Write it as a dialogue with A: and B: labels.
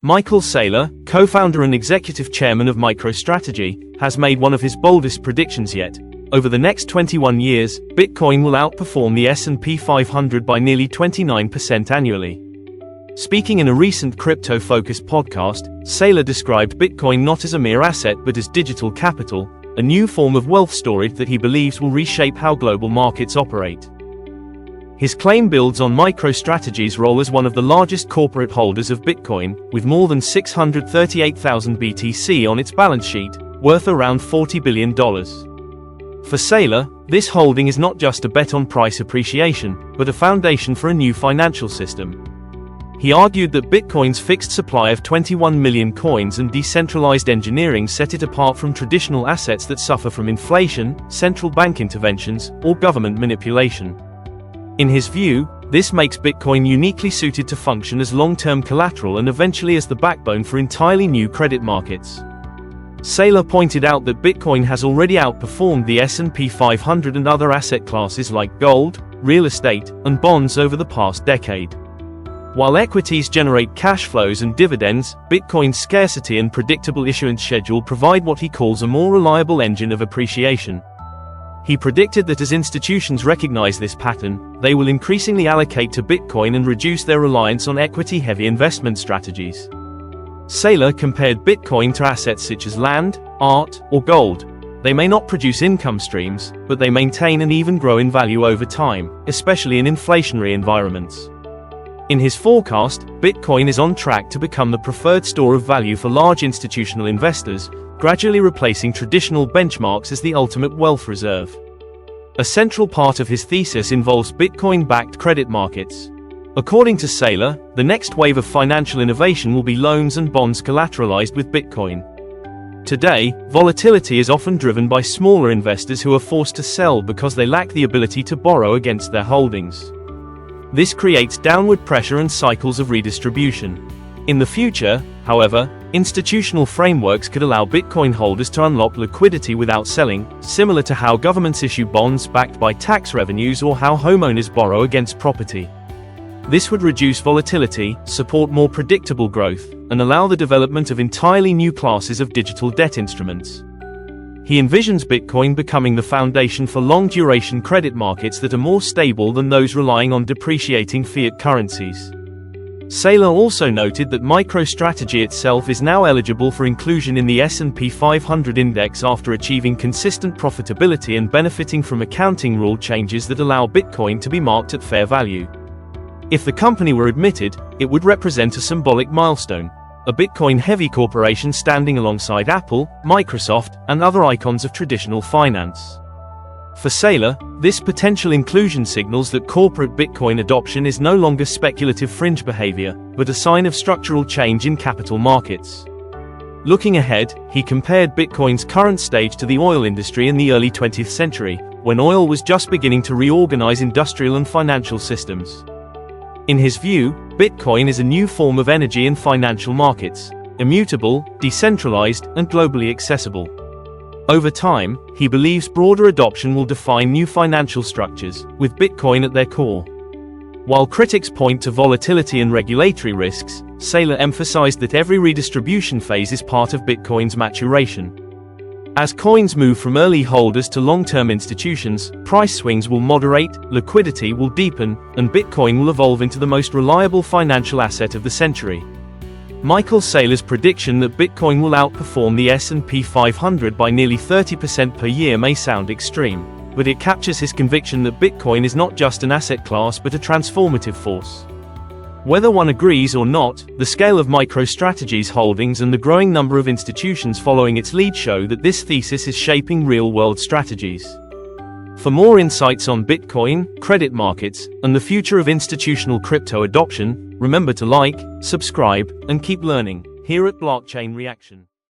A: Michael Saylor, co-founder and executive chairman of MicroStrategy, has made one of his boldest predictions yet. Over the next 21 years, Bitcoin will outperform the S&P 500 by nearly 29% annually. Speaking in a recent crypto-focused podcast, Saylor described Bitcoin not as a mere asset but as digital capital, a new form of wealth storage that he believes will reshape how global markets operate. His claim builds on MicroStrategy's role as one of the largest corporate holders of Bitcoin, with more than 638,000 BTC on its balance sheet, worth around $40 billion. For Saylor, this holding is not just a bet on price appreciation, but a foundation for a new financial system. He argued that Bitcoin's fixed supply of 21 million coins and decentralized engineering set it apart from traditional assets that suffer from inflation, central bank interventions, or government manipulation. In his view, this makes Bitcoin uniquely suited to function as long-term collateral and eventually as the backbone for entirely new credit markets. Saylor pointed out that Bitcoin has already outperformed the S&P 500 and other asset classes like gold, real estate, and bonds over the past decade. While equities generate cash flows and dividends, Bitcoin's scarcity and predictable issuance schedule provide what he calls a more reliable engine of appreciation. He predicted that as institutions recognize this pattern, they will increasingly allocate to Bitcoin and reduce their reliance on equity-heavy investment strategies. Saylor compared Bitcoin to assets such as land, art, or gold. They may not produce income streams, but they maintain and even grow in value over time, especially in inflationary environments. In his forecast, Bitcoin is on track to become the preferred store of value for large institutional investors, gradually replacing traditional benchmarks as the ultimate wealth reserve. A central part of his thesis involves Bitcoin-backed credit markets. According to Saylor, the next wave of financial innovation will be loans and bonds collateralized with Bitcoin. Today, volatility is often driven by smaller investors who are forced to sell because they lack the ability to borrow against their holdings. This creates downward pressure and cycles of redistribution. In the future, however, institutional frameworks could allow Bitcoin holders to unlock liquidity without selling, similar to how governments issue bonds backed by tax revenues or how homeowners borrow against property. This would reduce volatility, support more predictable growth, and allow the development of entirely new classes of digital debt instruments. He envisions Bitcoin becoming the foundation for long-duration credit markets that are more stable than those relying on depreciating fiat currencies. Saylor also noted that MicroStrategy itself is now eligible for inclusion in the S&P 500 index after achieving consistent profitability and benefiting from accounting rule changes that allow Bitcoin to be marked at fair value. If the company were admitted, it would represent a symbolic milestone, a Bitcoin-heavy corporation standing alongside Apple, Microsoft, and other icons of traditional finance. For Saylor, this potential inclusion signals that corporate Bitcoin adoption is no longer speculative fringe behavior, but a sign of structural change in capital markets. Looking ahead, he compared Bitcoin's current stage to the oil industry in the early 20th century, when oil was just beginning to reorganize industrial and financial systems. In his view, Bitcoin is a new form of energy in financial markets, immutable, decentralized, and globally accessible. Over time, he believes broader adoption will define new financial structures, with Bitcoin at their core. While critics point to volatility and regulatory risks, Saylor emphasized that every redistribution phase is part of Bitcoin's maturation. As coins move from early holders to long-term institutions, price swings will moderate, liquidity will deepen, and Bitcoin will evolve into the most reliable financial asset of the century. Michael Saylor's prediction that Bitcoin will outperform the S&P 500 by nearly 30% per year may sound extreme, but it captures his conviction that Bitcoin is not just an asset class but a transformative force. Whether one agrees or not, the scale of MicroStrategy's holdings and the growing number of institutions following its lead show that this thesis is shaping real-world strategies. For more insights on Bitcoin, credit markets, and the future of institutional crypto adoption, remember to like, subscribe, and keep learning here at Blockchain Reaction.